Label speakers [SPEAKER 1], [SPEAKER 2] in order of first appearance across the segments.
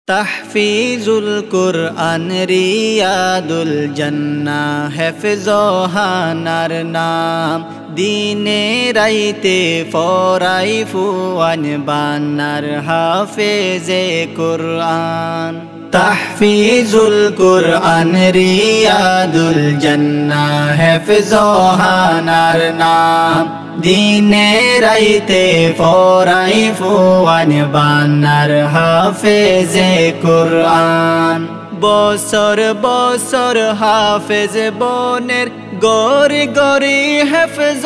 [SPEAKER 1] তাহফিজুল কুরআন রিয়াদুল জান্নাহ হেফজোহানার নাম দিনে রাইতে ফরাই ফুয়ান বান্নার হাফেজে কুরআন। তাহফিজুল কুরআন রিয়াদুল জান্নাহ হেফজোহানার নাম দিনে রাইতে ফরাই ফুয়ান বান্নার হাফেজে কুরআন। বছর বছর হাফেজ বনের গরি গরি হেফজ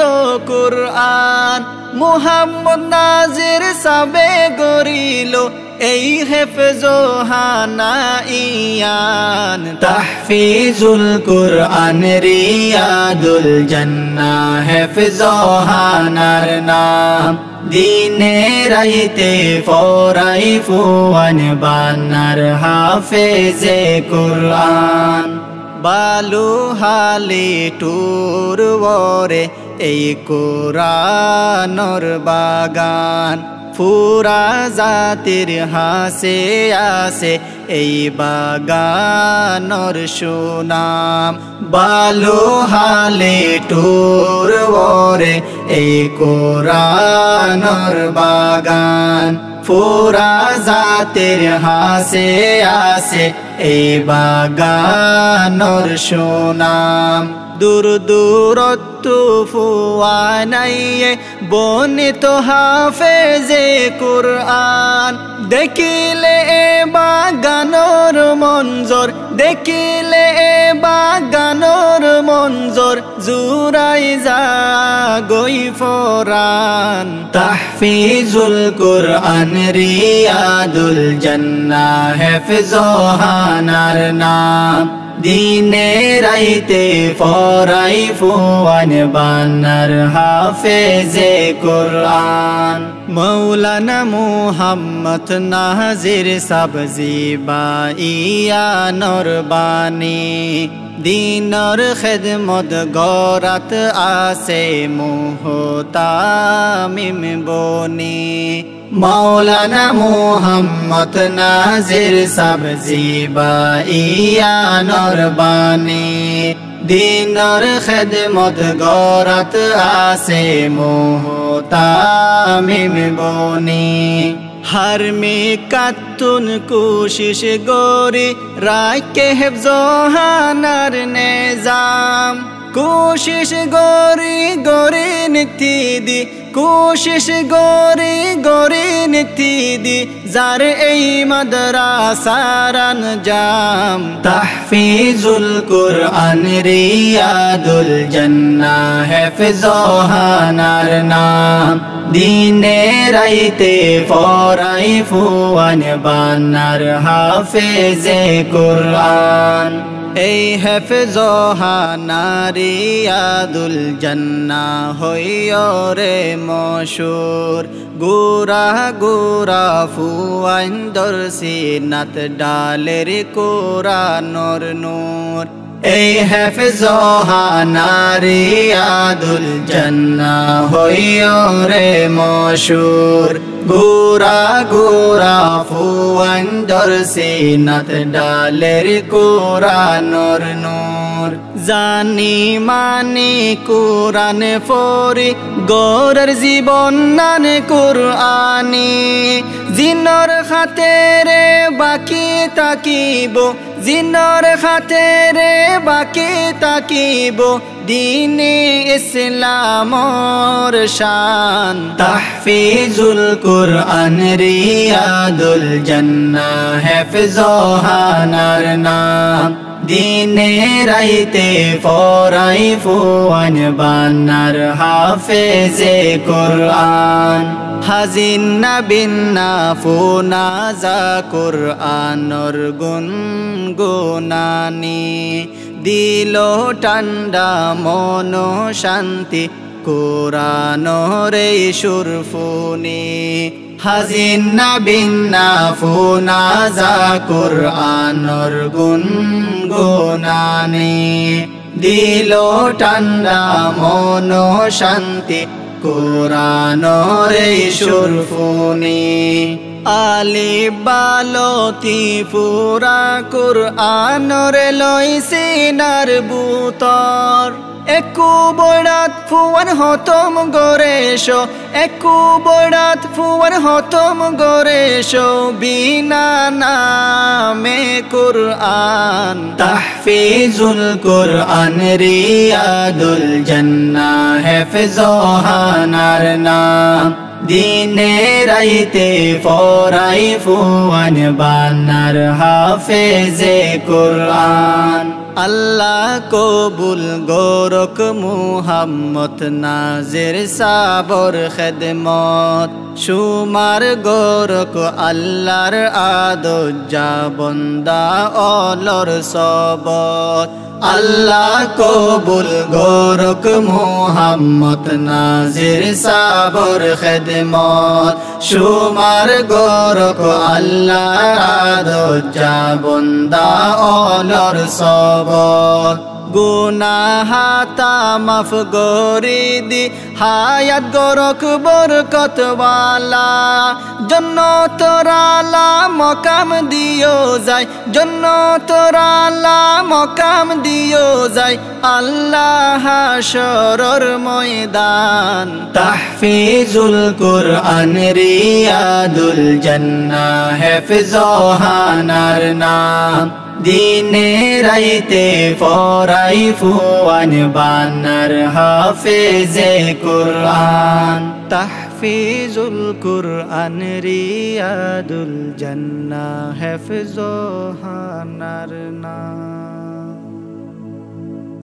[SPEAKER 1] কুরআন। মুহাম্মদ নাজির সাবে গরিল এই হেফজোহানা ইয়ান। তাহফিজুল কুরআন রিয়াদুল জান্নাহ হেফজোহানার নাম দিনে রাইতে ফরাই ফুয়ান বান্নার হাফেজে কুরআন। বালু হালি টুর ওরে এই কুরআনর বাগান। ফুরা জাতির হাসে আসে এই বাগানর সুনাম। বালু হালে টুর ওরে এই কুরআনর বাগান। ফুরা জাতির হাসে আসে এই বাগানর সুনাম। দূর দূরত্ব ফুয়ানাইয়ে বনিত হাফেজে কুরআন। দেখিলে এ বাগানর মঞ্জর, দেখিলে এ বাগানর মঞ্জর জুরাই জাগই ফরান। তাহফিজুল কুরআন রিয়াদুল জান্নাহ হেফজোহানার নাম দিনে রাইতে ফরাই ফুয়ান বান্নার হাফেজে কুরআন। মৌলানা মুহাম্মদ নাজির সাবজি বাইয়ানর বাণী দিনর খেদমত গরাত আসে মুহতামিম বনি। মৌলানা মুহাম্মদ নাজির সাবজি বাইয়ানর বাণী দিনর খেদমত গরাত আসে মুহতামিম বনি। हर में कातुन कोशिश गोरी राके हेफजोहानार निजाम। कोशिश गोरी गोरी नीति दी, कोशिश गोरी गोरी नीति दी जार ए मदरसार अंजाम। तहफीजुल कुरआन रियादुल जन्नाह हेफजोहानार नाम दिने राइते फराई फुआन बान्नार हाफेजे कुरआन। এই হেফজোহানা রিয়াদুল জান্নাহ হইয়রে মশহুর। গোরা গোরা ফুয়ান দরসিনাত ডালের কোরআনর নূর। এই হেফজোহানা রিয়াদুল জান্নাহ হইয়রে মশহুর। গোরা গোরা ফুয়ান দরসিনাত ডালের কোরআনর নূর। জানি মানি কোরআন ফরি গোরার জীবন নানে কোরআনি। জিনর খাতেরে বাকি তাকিব, জিনর খাতেরে বাকি তাকিব দীনে ইসলামর শান। তাহফিজুল কুরআন রিয়াদুল জান্নাহ হেফজোহানার নাম দিনে রাইতে ফরাই ফুয়ান বান্নার হাফেজে কুরআন। হাজিন নাবিন্না ফুনাজা কুরআনর গুনগুনানি। দিল ঠান্ডা মন শান্তি কুরআনর এই সুরফুনি। হাজিন নাবিন্না ফুনাজা কুরআনর গুনগুনানি। দিল ঠান্ডা মন শান্তি কুরআনর এই সুরফুনি। আলিফ বালতি পুরা কুরআনর লইছিনার বুতর একু বড়াত ফুয়ান হতম গরেশো একু বড়াত ফুয়ান হতম গরেশো বিনা নামে কুরআন তাহফিজুল কুরআন রিয়াদুল জান্নাহ হেফজোহানার নাম দিনে রাইতে ফরাই ফুয়ান বানার হাফেজে কুরআন আল্লাহ কবুল গোরক মুহাম্মদ নাজির সাবর খেদমত সুমার গোরক আল্লাহর আদজ্জা বন্দা অলর সবত আল্লাহ কবুল গোরক মুহাম্মদ নাজির সাবর খেদমত সুমার গোরক আল্লাহর আদজ্জা বন্দা অলর সবত গুনাহাতা মাফ গরি দি হায়াত গরক বরকতওয়ালা জন্নত রালা মকাম দিও যায় জন্নত রালা মকাম দিও যায় আল্লাহ হাশরর ময়দান তাহফিজুল কুরআন রিয়াদুল জান্নাহ হেফজোহানার নাম দিনে রাইতে ফরাই ফুয়ান বানার হাফেজে কুরআন তাহফিজুল কুরআন রিয়াদুল জান্নাহ হেফজোহানার নাম।